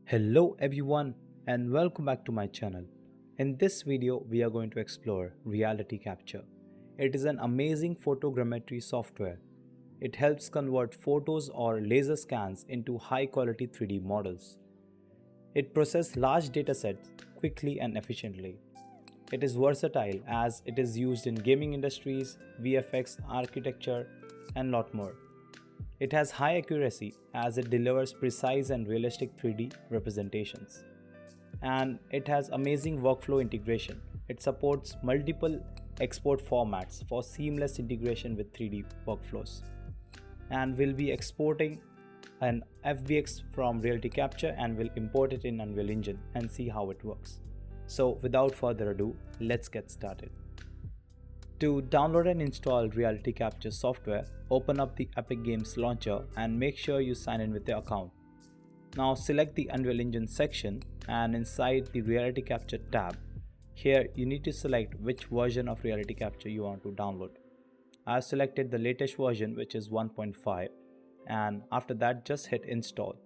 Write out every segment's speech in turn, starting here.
Hello everyone and welcome back to my channel. In this video we are going to explore RealityCapture. It is an amazing photogrammetry software. It helps convert photos or laser scans into high quality 3D models. It processes large datasets quickly and efficiently. It is versatile as it is used in gaming industries, VFX, architecture and lot more. It has high accuracy as it delivers precise and realistic 3D representations. And it has amazing workflow integration. It supports multiple export formats for seamless integration with 3D workflows. And we'll be exporting an FBX from RealityCapture and we'll import it in Unreal Engine and see how it works. So without further ado, let's get started. To download and install RealityCapture software, open up the Epic Games launcher and make sure you sign in with your account. Now select the Unreal Engine section and inside the RealityCapture tab, here you need to select which version of RealityCapture you want to download. I have selected the latest version, which is 1.5, and after that just hit install.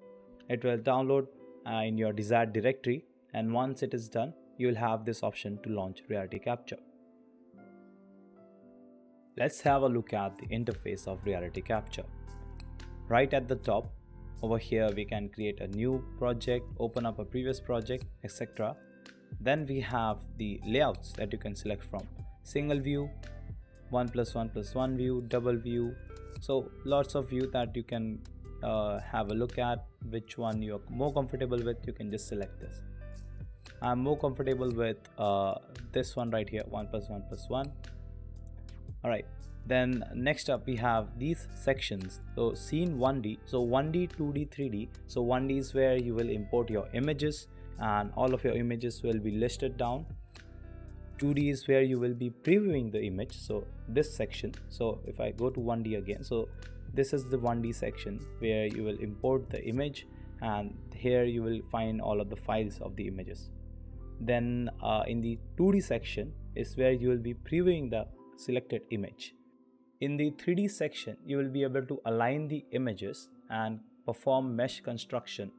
It will download in your desired directory, and once it is done, you will have this option to launch RealityCapture. Let's have a look at the interface of RealityCapture. Right at the top, over here we can create a new project, open up a previous project, etc. Then we have the layouts that you can select from. Single view, 1+1+1 view, double view. So lots of view that you can have a look at. Which one you're more comfortable with, you can just select this. I'm more comfortable with this one right here, 1+1+1. Alright, then next up we have these sections. So scene 1D, so 1D, 2D, 3D. So 1D is where you will import your images and all of your images will be listed down. 2D is where you will be previewing the image, so this section. So if I go to 1D again, so this is the 1D section where you will import the image, and here you will find all of the files of the images. Then in the 2D section is where you will be previewing the selected image. In the 3D section, you will be able to align the images and perform mesh construction.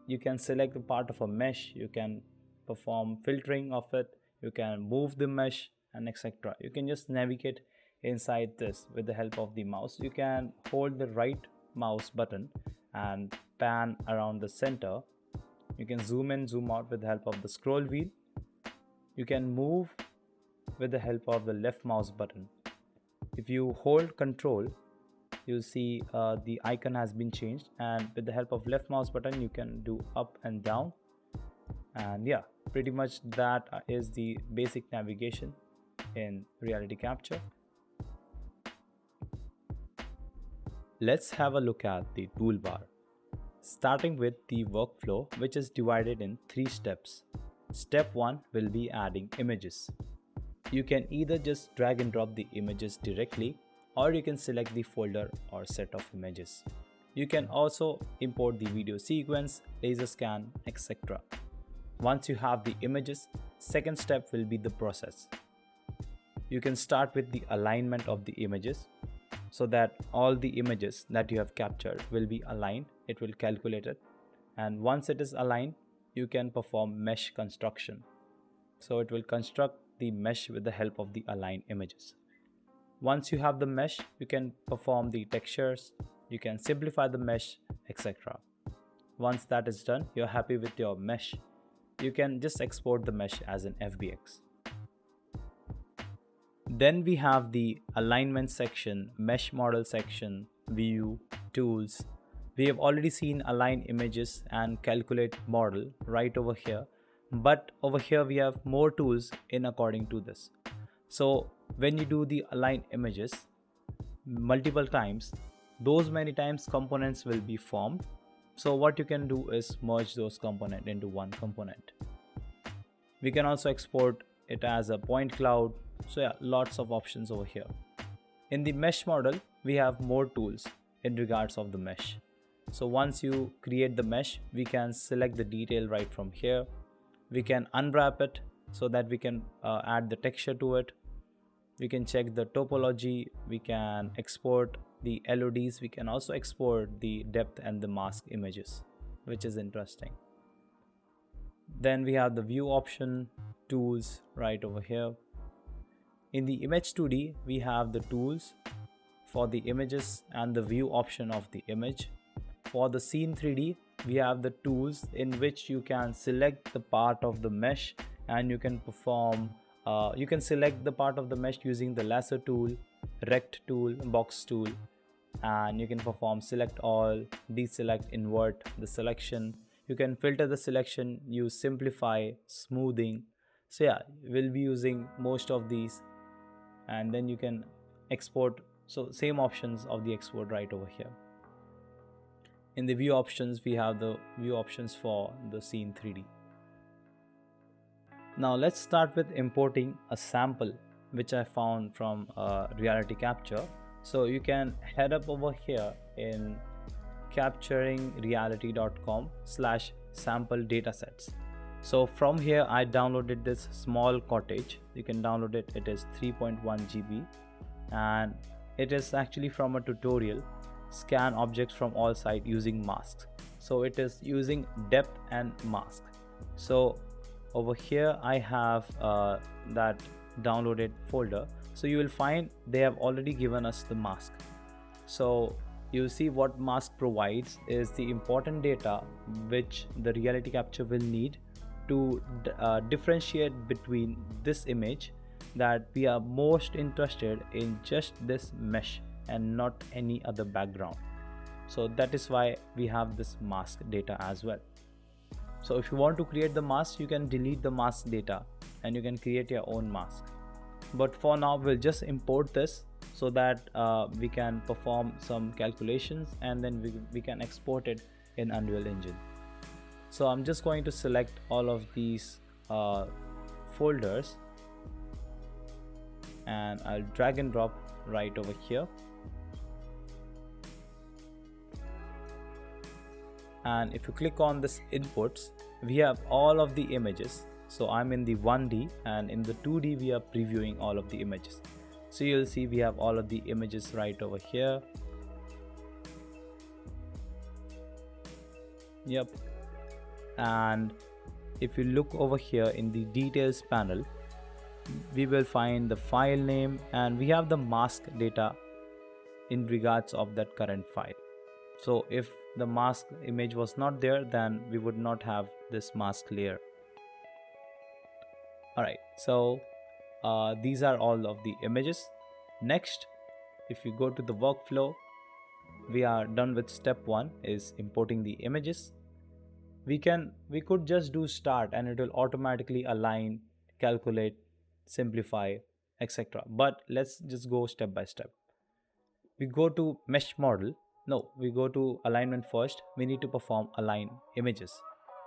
You can select the part of a mesh, you can perform filtering of it, you can move the mesh and etc. You can just navigate inside this with the help of the mouse. You can hold the right mouse button and pan around the center. You can zoom in, zoom out with the help of the scroll wheel. You can move with the help of the left mouse button. If you hold control, you'll see the icon has been changed, and with the help of left mouse button you can do up and down. And yeah, pretty much that is the basic navigation in RealityCapture. Let's have a look at the toolbar, starting with the workflow, which is divided in 3 steps. Step 1 will be adding images. You can either just drag and drop the images directly, or you can select the folder or set of images. You can also import the video sequence, laser scan, etc. Once you have the images, second step will be the process. You can start with the alignment of the images so that all the images that you have captured will be aligned. It will calculate it, and once it is aligned, you can perform mesh construction. So it will construct the mesh with the help of the aligned images. Once you have the mesh, you can perform the textures, you can simplify the mesh, etc. Once that is done, you're happy with your mesh, you can just export the mesh as an FBX. Then we have the alignment section, mesh model section, view, tools. We have already seen align images and calculate model right over here. But over here we have more tools in according to this. So when you do the align images multiple times, those many times components will be formed. So what you can do is merge those components into one component. We can also export it as a point cloud. So yeah, lots of options over here. In the mesh model, we have more tools in regards of the mesh. So once you create the mesh, we can select the detail right from here. We can unwrap it so that we can add the texture to it. We can check the topology. We can export the LODs. We can also export the depth and the mask images, which is interesting. Then we have the view option tools right over here. In the image 2D, we have the tools for the images and the view option of the image. For the scene 3D, we have the tools in which you can select the part of the mesh, and you can select the part of the mesh using the lasso tool, rect tool, box tool, and you can perform select all, deselect, invert the selection. You can filter the selection, use simplify, smoothing. So yeah, we'll be using most of these, and then you can export. So same options of the export right over here. In the view options, we have the view options for the scene 3D. Now let's start with importing a sample which I found from RealityCapture. So you can head up over here in capturingreality.com/sample datasets. So from here I downloaded this small cottage. You can download it. It is 3.1 GB, and it is actually from a tutorial, scan objects from all sides using masks. So it is using depth and mask. So over here I have that downloaded folder. So you will find they have already given us the mask. So you see what mask provides is the important data which the RealityCapture will need to differentiate between this image, that we are most interested in just this mesh and not any other background. So that is why we have this mask data as well. So if you want to create the mask, you can delete the mask data and you can create your own mask. But for now, we'll just import this so that we can perform some calculations, and then we can export it in Unreal Engine. So I'm just going to select all of these folders, and I'll drag and drop right over here. And if you click on this inputs, we have all of the images. So I'm in the 1D, and in the 2D we are previewing all of the images. So you'll see we have all of the images right over here. Yep. And if you look over here in the details panel, we will find the file name, and we have the mask data in regards of that current file. So if the mask image was not there, then we would not have this mask layer. Alright, so these are all of the images. Next, if you go to the workflow, we are done with step 1 is importing the images. We could just do start and it will automatically align, calculate, simplify, etc. But let's just go step by step. We go to mesh model. No, we go to alignment first. We need to perform align images.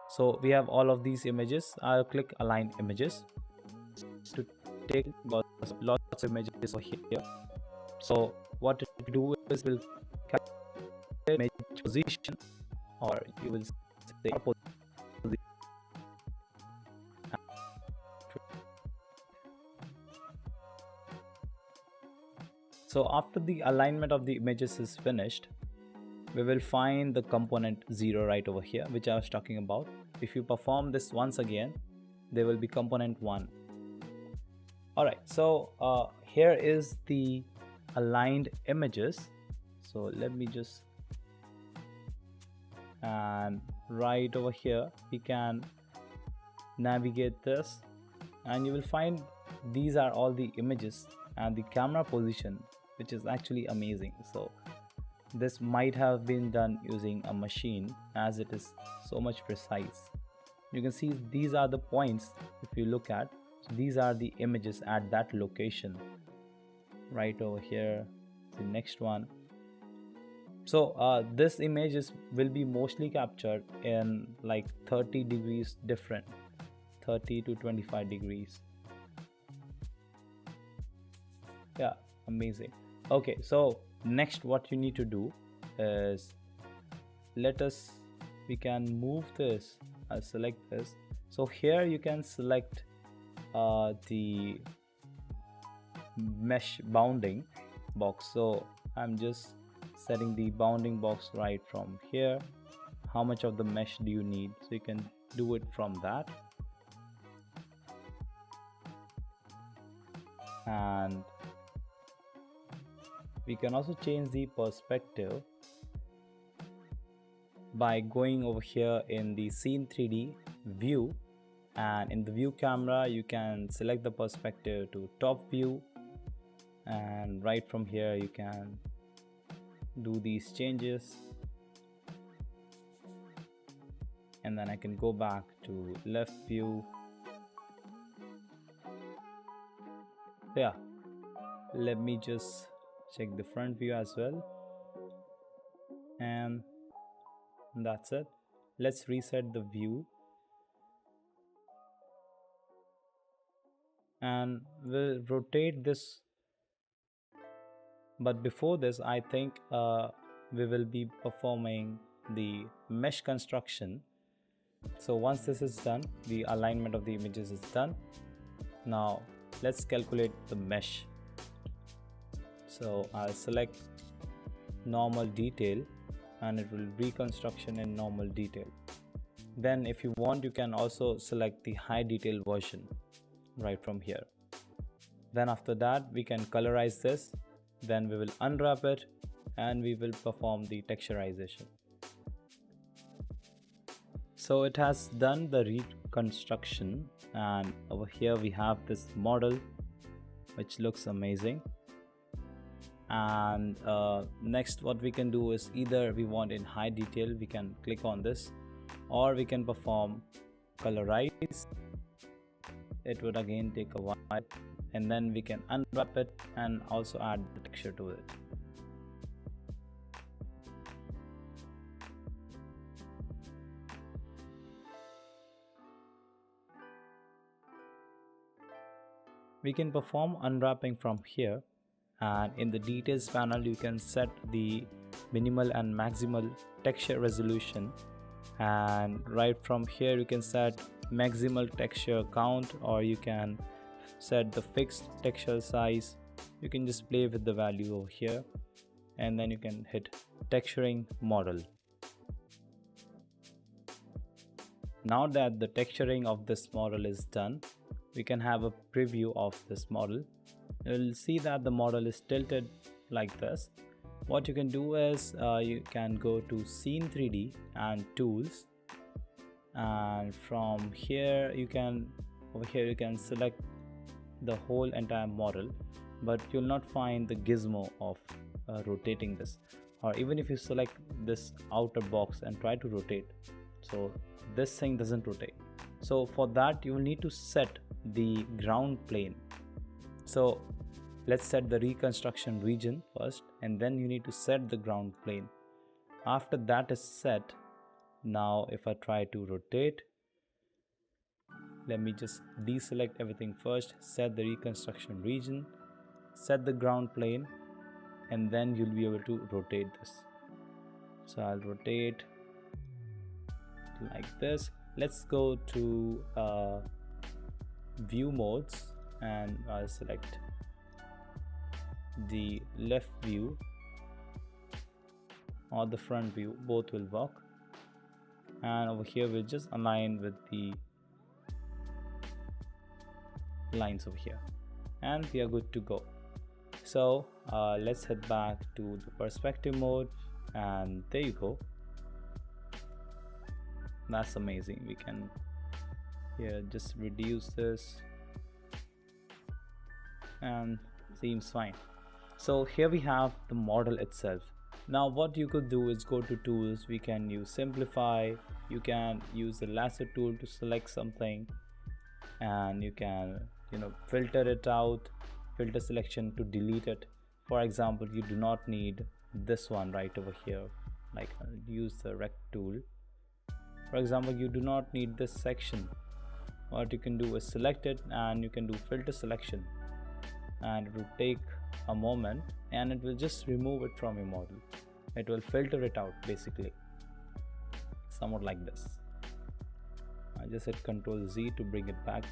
So we have all of these images. I'll click align images to take lots of images over here. So what it will do is will calculate image position, or you will say position. So after the alignment of the images is finished, we will find the component 0 right over here, which I was talking about. If you perform this once again, there will be component 1. Alright, so here is the aligned images. So let me just, and right over here we can navigate this, and you will find these are all the images and the camera position, which is actually amazing. So this might have been done using a machine, as it is so much precise. You can see these are the points. If you look at, so these are the images at that location right over here. The next one. So this images will be mostly captured in like 30 degrees different, 30 to 25 degrees. Yeah, amazing. Okay, so next what you need to do is we can move this. I'll select this. So here you can select the mesh bounding box. So I'm just setting the bounding box right from here, how much of the mesh do you need, so you can do it from that. And we can also change the perspective by going over here in the scene 3D view, and in the view camera you can select the perspective to top view, and right from here you can do these changes, and then I can go back to left view. Yeah, let me just check the front view as well, and that's it. Let's reset the view, and we'll rotate this. But before this, I think we will be performing the mesh construction. So once this is done, the alignment of the images is done. Now let's calculate the mesh. So I'll select normal detail, and it will reconstruction in normal detail. Then if you want, you can also select the high detail version right from here. Then after that we can colorize this, then we will unwrap it, and we will perform the texturization. So it has done the reconstruction, and over here we have this model which looks amazing. And next what we can do is, either we want in high detail, we can click on this, or we can perform colorize. It would again take a while, and then we can unwrap it and also add the texture to it. We can perform unwrapping from here, and in the details panel you can set the minimal and maximal texture resolution, and right from here you can set maximal texture count, or you can set the fixed texture size. You can just play with the value over here, and then you can hit texturing model. Now that the texturing of this model is done, we can have a preview of this model. You'll see that the model is tilted like this. What you can do is you can go to scene 3D and tools, and from here you can select the whole entire model, but you'll not find the gizmo of rotating this, or even if you select this outer box and try to rotate, so this thing doesn't rotate. So for that you will need to set the ground plane. So let's set the reconstruction region first, and then you need to set the ground plane. After that is set, now if I try to rotate, let me just deselect everything first, set the reconstruction region, set the ground plane, and then you'll be able to rotate this. So I'll rotate like this. Let's go to view modes, and I'll select the left view or the front view, both will work. And over here we'll just align with the lines over here, and we are good to go. So let's head back to the perspective mode, and there you go. That's amazing. We can here just reduce this, and seems fine. So here we have the model itself. Now what you could do is go to tools. We can use simplify, you can use the lasso tool to select something, and you can filter it out, filter selection to delete it. For example, you do not need this one right over here, like use the rect tool. For example, you do not need this section. What you can do is select it, and you can do filter selection, and it will take a moment, and it will just remove it from your model. It will filter it out, basically somewhat like this. I just hit Ctrl Z to bring it back.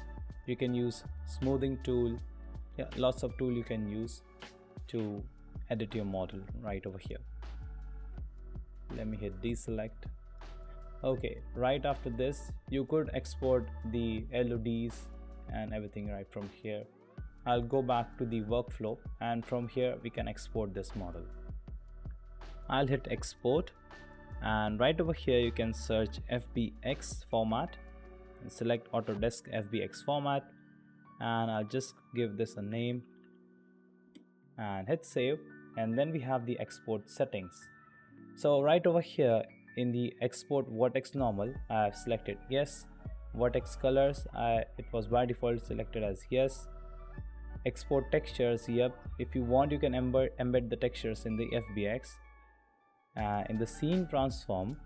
You can use smoothing tool. Yeah, lots of tool you can use to edit your model right over here. Let me hit deselect. Okay, right after this you could export the LODs and everything right from here. I'll go back to the workflow, and from here we can export this model. I'll hit export, and right over here you can search FBX format and select Autodesk FBX format, and I'll just give this a name and hit save. And then we have the export settings. So right over here in the export vertex normal, I have selected yes. Vertex colors, it was by default selected as yes. Export textures, yep, if you want you can embed the textures in the FBX. In the scene transform,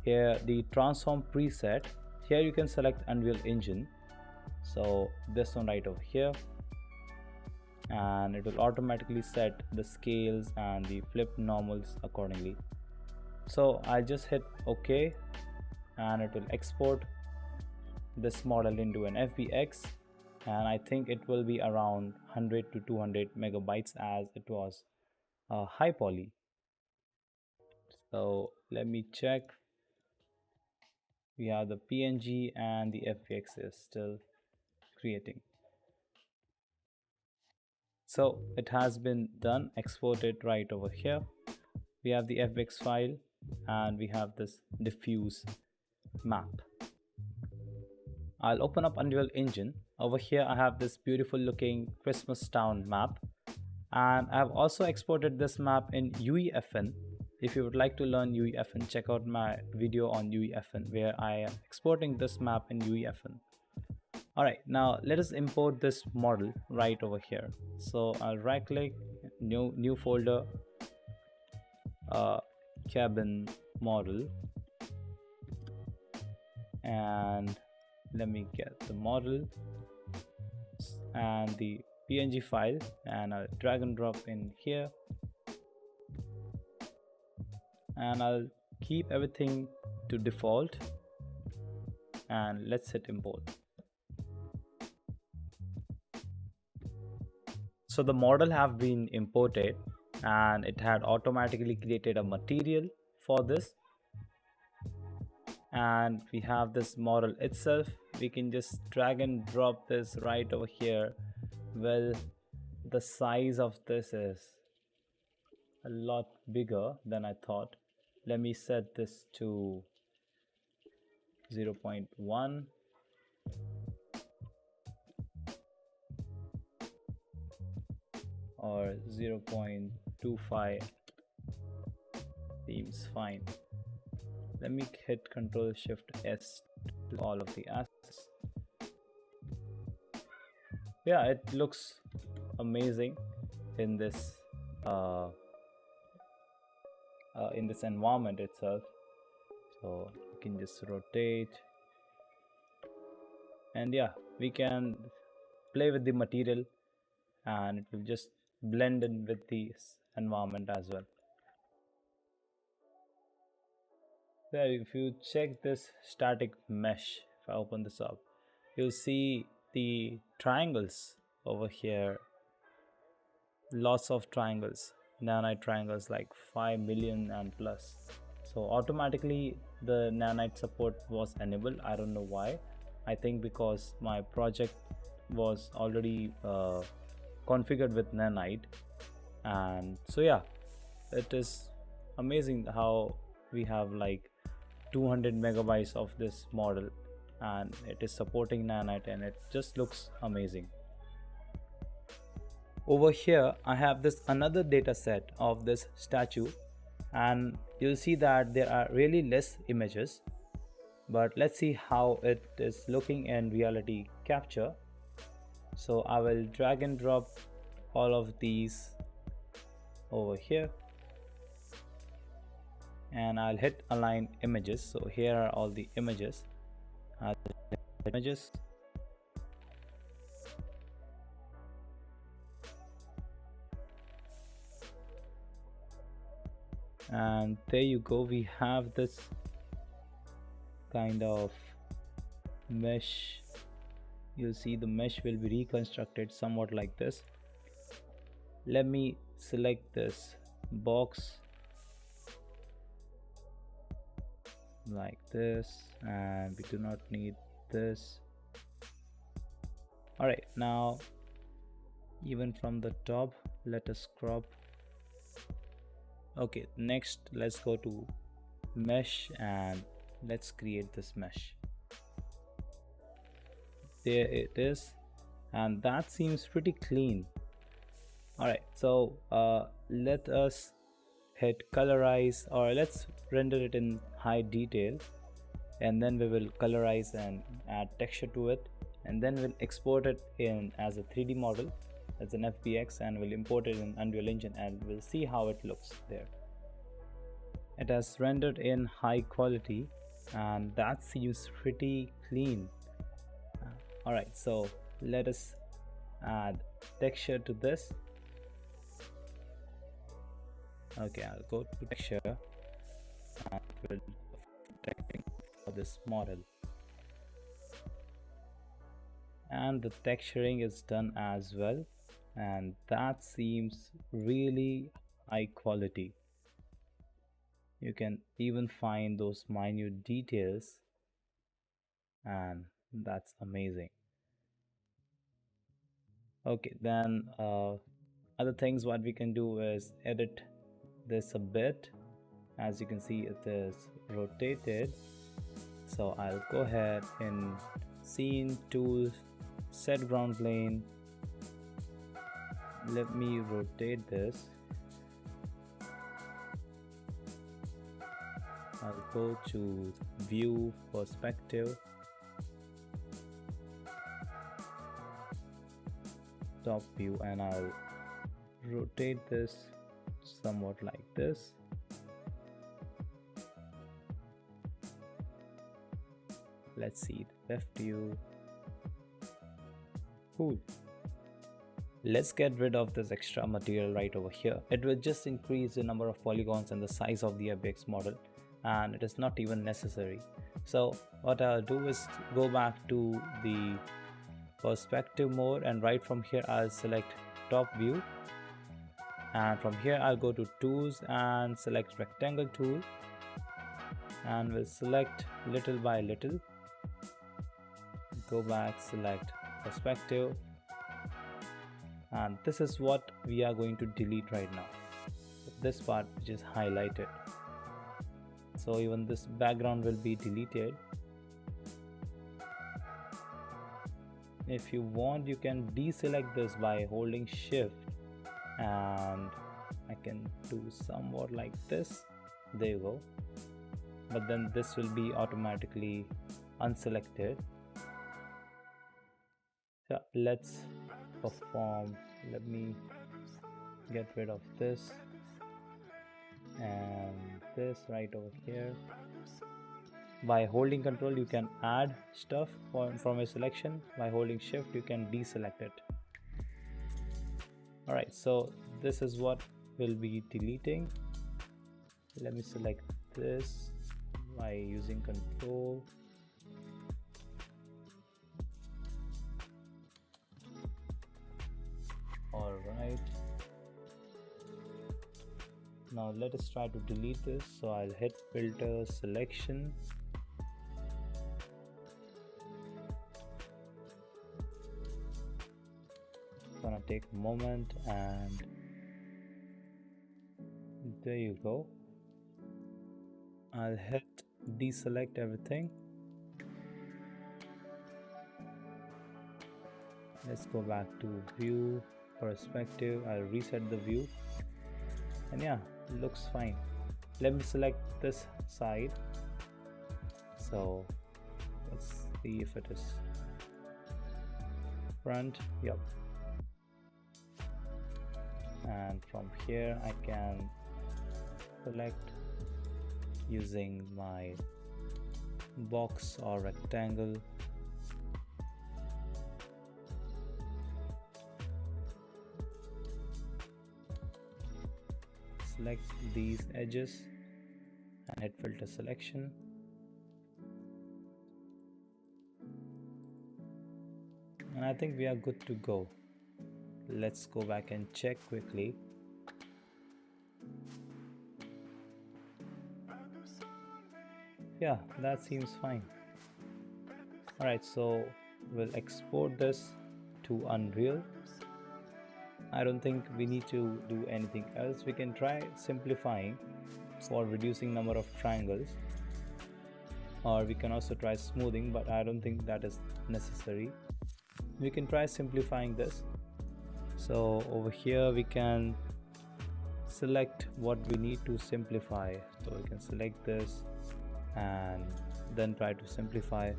here the transform preset, here you can select Unreal Engine, so this one right over here, and it will automatically set the scales and the flip normals accordingly. So I just hit OK, and it will export this model into an FBX, and I think it will be around 100 to 200 megabytes as it was high poly. So let me check. We have the PNG and the FBX is still creating. So it has been done, exported right over here. We have the FBX file and we have this diffuse map. I'll open up Unreal Engine. Over here I have this beautiful looking Christmas town map, and I've also exported this map in UEFN. If you would like to learn UEFN, check out my video on UEFN where I am exporting this map in UEFN. Alright, now let us import this model right over here. So I'll right click, new folder, cabin model, and let me get the model and the PNG file, and I'll drag and drop in here, and I'll keep everything to default, and let's hit import. So the model have been imported, and it had automatically created a material for this, and we have this model itself. We can just drag and drop this right over here. Well, the size of this is a lot bigger than I thought. Let me set this to 0.1. or 0.25 seems fine. Let me hit Ctrl Shift S to all of the assets. Yeah, it looks amazing in this environment itself. So you can just rotate, and yeah, we can play with the material, and it will just blend in with the environment as well. So if you check this static mesh, if I open this up, you'll see the triangles over here. Lots of triangles, nanite triangles, like 5 million and plus. So automatically the nanite support was enabled. I don't know why. I think because my project was already configured with nanite, and so yeah, it is amazing how we have like 200 megabytes of this model, and it is supporting nanite, and it just looks amazing. Over here I have this another data set of this statue, and you'll see that there are really less images, but let's see how it is looking in RealityCapture. So I will drag and drop all of these over here, and I'll hit align images. So here are all the images. And there you go, we have this kind of mesh. You'll see the mesh will be reconstructed somewhat like this. Let me select this box, like this, and we do not need this. All right, now even from the top, let us crop. Okay, next let's go to mesh and let's create this mesh. There it is, and that seems pretty clean. All right, so let us hit colorize, or let's render it in high detail, and then we will colorize and add texture to it, and then we'll export it in as a 3D model as an FBX, and we'll import it in Unreal Engine, and we'll see how it looks there. It has rendered in high quality, and that seems pretty clean. All right, so let us add texture to this. Okay, I'll go to texture and we'll texturing for this model, and the texturing is done as well, and that seems really high quality. You can even find those minute details, and that's amazing. Okay, then other things what we can do is edit this a bit. As you can see, it is rotated, so I'll go ahead in scene tools, set ground plane. Let me rotate this. I'll go to view perspective, top view, and I'll rotate this somewhat like this. Let's see the left view. Cool. Let's get rid of this extra material right over here. It will just increase the number of polygons and the size of the FBX model, and it is not even necessary. So what I'll do is go back to the perspective mode, and right from here I'll select top view, and from here I'll go to tools and select rectangle tool, and we'll select little by little. Go back, select perspective, and this is what we are going to delete right now, this part which is highlighted. So even this background will be deleted. If you want, you can deselect this by holding shift, and I can do somewhat like this. There you go. But then this will be automatically unselected. So let's perform. Let me get rid of this and this right over here. By holding control, you can add stuff from a selection. By holding shift, you can deselect it. All right, so this is what we'll be deleting. Let me select this by using control. All right, now let us try to delete this. So I'll hit filter selection, gonna take a moment, and there you go. I'll hit deselect everything. Let's go back to view perspective. I'll reset the view, and yeah, it looks fine. Let me select this side. So let's see if it is front. Yep. And from here I can select using my box or rectangle. Select these edges and hit filter selection. And I think we are good to go. Let's go back and check quickly. Yeah, that seems fine. Alright, so we'll export this to Unreal. I don't think we need to do anything else. We can try simplifying for reducing number of triangles, or we can also try smoothing, but I don't think that is necessary. We can try simplifying this. So over here we can select what we need to simplify. So we can select this and then try to simplify.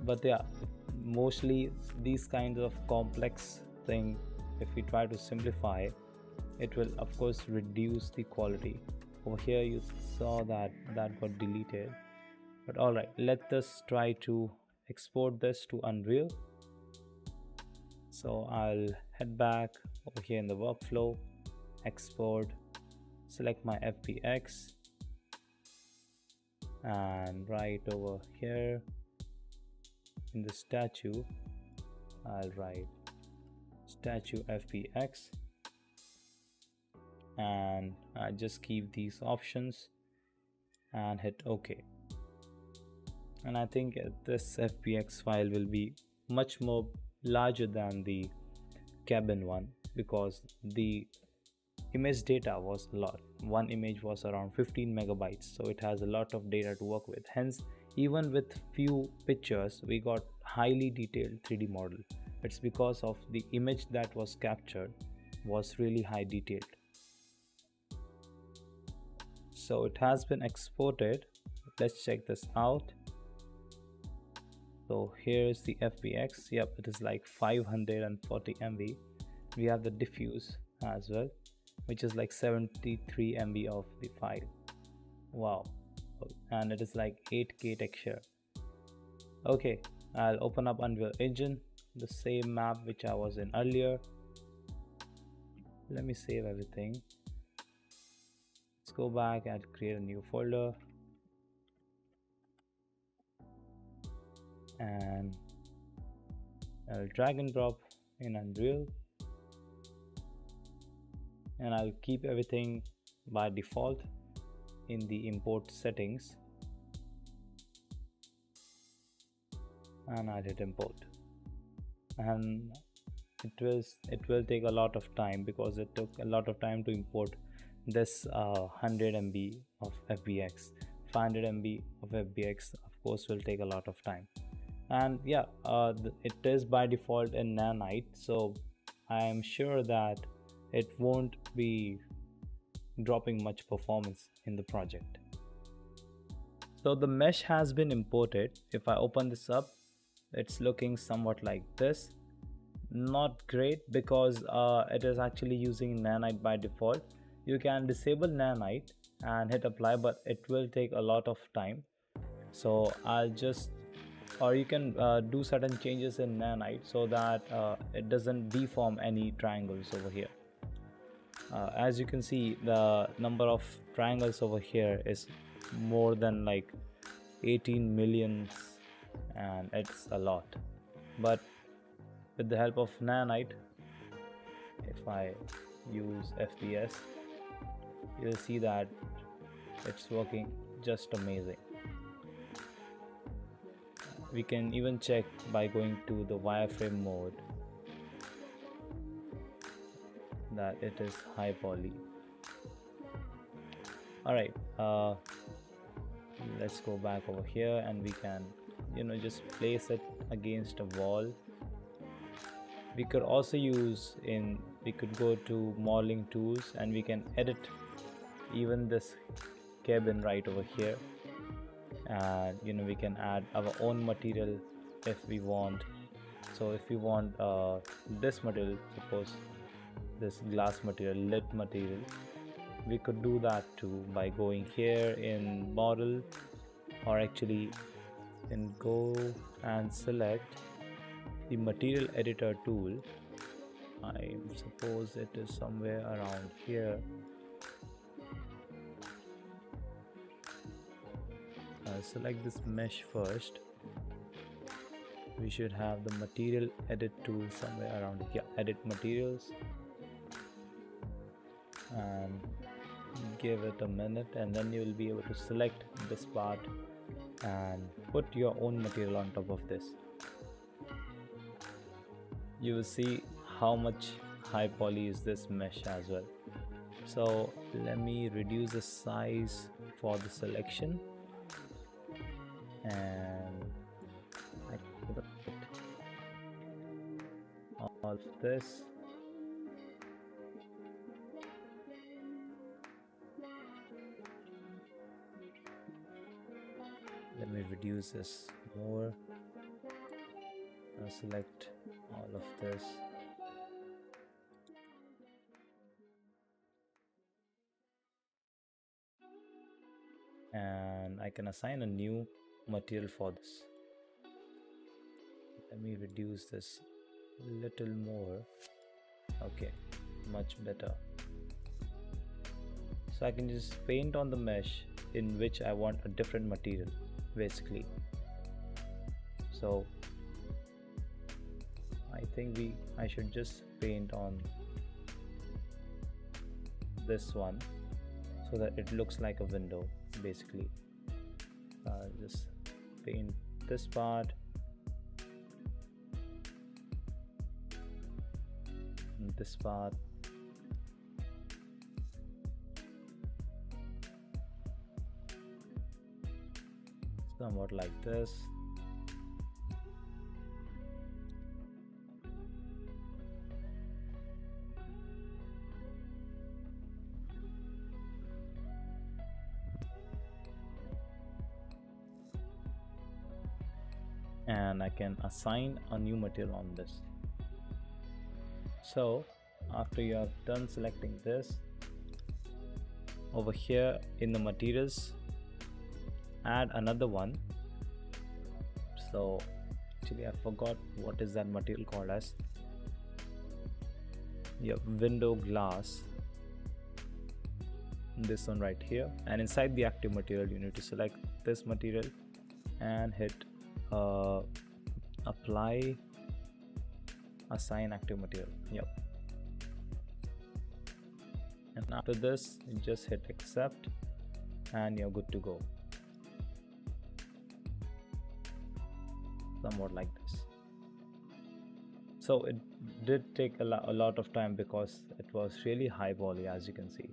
But yeah, mostly these kinds of complex thing, if we try to simplify, it will of course reduce the quality. Over here you saw that got deleted, but all right, let us try to export this to Unreal. So I'll head back over here in the workflow, export, select my FBX, and right over here in the statue I'll write statue FBX, and I just keep these options and hit OK. And I think this FBX file will be much more larger than the cabin one, because the image data was a lot. One image was around 15 megabytes, so it has a lot of data to work with. Hence, even with few pictures, we got highly detailed 3D model. It's because of the image that was captured was really high detailed. So it has been exported. Let's check this out. So here's the FBX. Yep, it is like 540 MB. We have the diffuse as well, which is like 73 MB of the file. Wow. And it is like 8K texture. Okay, I'll open up Unreal Engine, the same map which I was in earlier. Let me save everything. Let's go back and create a new folder, and I'll drag and drop in Unreal, and I'll keep everything by default in the import settings, and I'll hit import. And it will take a lot of time, because it took a lot of time to import this 100 MB of FBX. 500 MB of FBX of course will take a lot of time. And yeah, it is by default in Nanite, so I am sure that it won't be dropping much performance in the project. So the mesh has been imported. If I open this up, it's looking somewhat like this. Not great, because it is actually using Nanite by default. You can disable Nanite and hit apply, but it will take a lot of time. So I'll just, or you can do certain changes in Nanite so that it doesn't deform any triangles over here. As you can see, the number of triangles over here is more than like 18 million, and it's a lot. But with the help of Nanite, if I use FPS, you'll see that it's working just amazing. We can even check by going to the wireframe mode that it is high poly. Alright, let's go back over here, and we can just place it against a wall. We could also use we could go to modeling tools, and we can edit even this cabin right over here, and we can add our own material if we want. So if we want this material, suppose this glass material, lid material, we could do that too by going here in model, or actually can go and select the material editor tool. I suppose it is somewhere around here. I'll select this mesh first. We should have the material edit tool somewhere around here. Edit materials, and give it a minute, and then you will be able to select this part and put your own material on top of this. You will see how much high poly is this mesh as well. So let me reduce the size for the selection, and I put all of this. Let me reduce this more. I'll select all of this. And I can assign a new material for this. Let me reduce this a little more. Okay, much better. So I can just paint on the mesh in which I want a different material, basically. So I think I should just paint on this one so that it looks like a window, basically. Just paint this part, and this part, somewhat like this. And I can assign a new material on this. So after you have done selecting this, over here in the materials, add another one. So actually I forgot what is that material called as. Your window glass, this one right here, and inside the active material you need to select this material and hit apply, assign active material. Yep. And after this you just hit accept and you're good to go. Somewhat like this. So it did take a lot of time because it was really high poly, as you can see.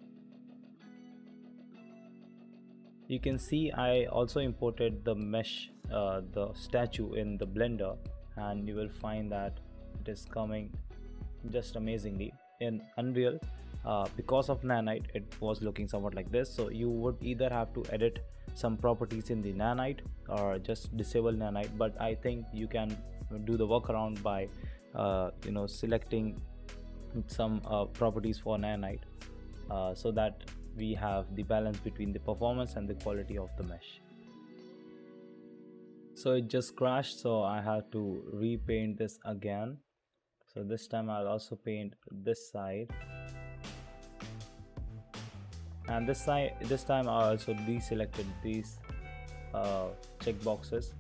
You can see I also imported the mesh, the statue in the Blender, and you will find that it is coming just amazingly. In Unreal, because of Nanite, it was looking somewhat like this. So you would either have to edit some properties in the Nanite or just disable Nanite, but I think you can do the workaround by selecting some properties for Nanite, so that we have the balance between the performance and the quality of the mesh. So it just crashed, so I have to repaint this again. So this time I'll also paint this side, and this time I also deselected these check boxes.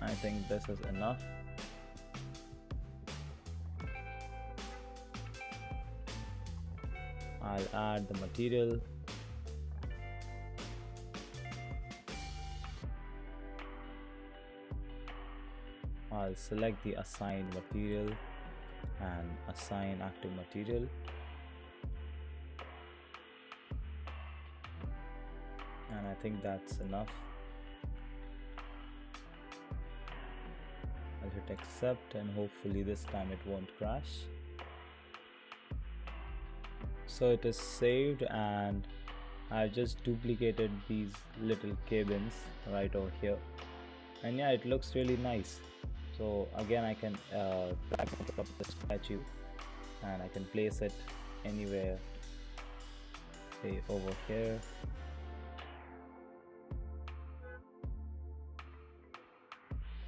I think this is enough. I'll add the material. I'll select the assign material and assign active material. And I think that's enough. I'll hit accept and hopefully this time it won't crash. So it is saved, and I've just duplicated these little cabins right over here, and yeah, it looks really nice. So again I can drag and drop the statue and I can place it anywhere, say over here.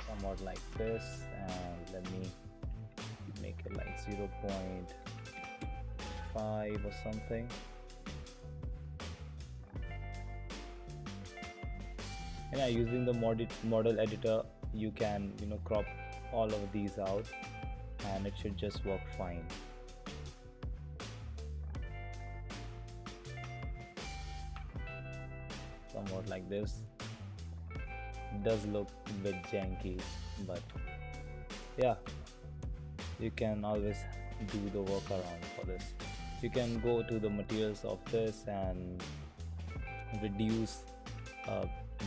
Somewhat like this, and let me make it like 0.5 or something. And yeah, using the model editor you can crop all of these out and it should just work fine. somewhat like this. It does look a bit janky, but yeah, you can always do the workaround for this. You can go to the materials of this and reduce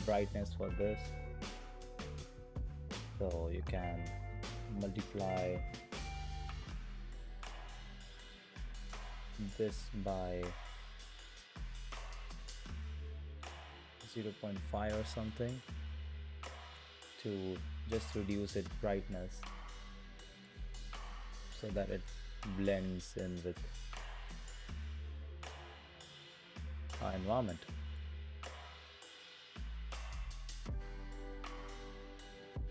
brightness for this, so you can multiply this by 0.5 or something to just reduce its brightness so that it blends in with our environment.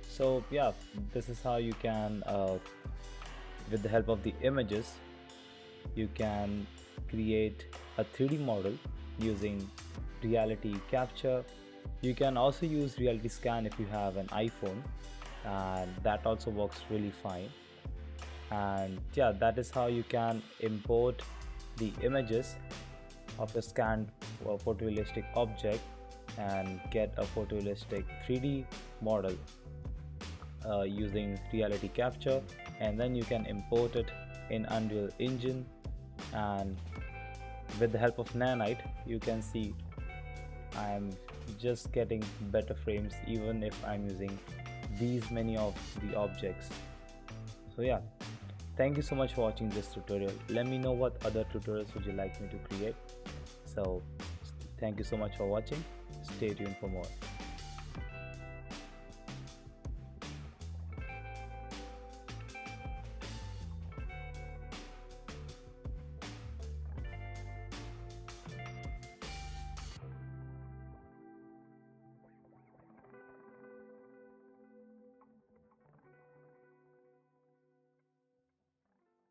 So yeah, this is how you can with the help of the images, you can create a 3D model using RealityCapture. You can also use Reality Scan if you have an iPhone, and that also works really fine. And yeah, that is how you can import the images of a scanned photorealistic object and get a photorealistic 3D model using RealityCapture, and then you can import it in Unreal Engine. And with the help of Nanite, you can see I'm just getting better frames even if I'm using these many of the objects. So yeah, thank you so much for watching this tutorial. Let me know what other tutorials would you like me to create. So thank you so much for watching. Stay tuned for more.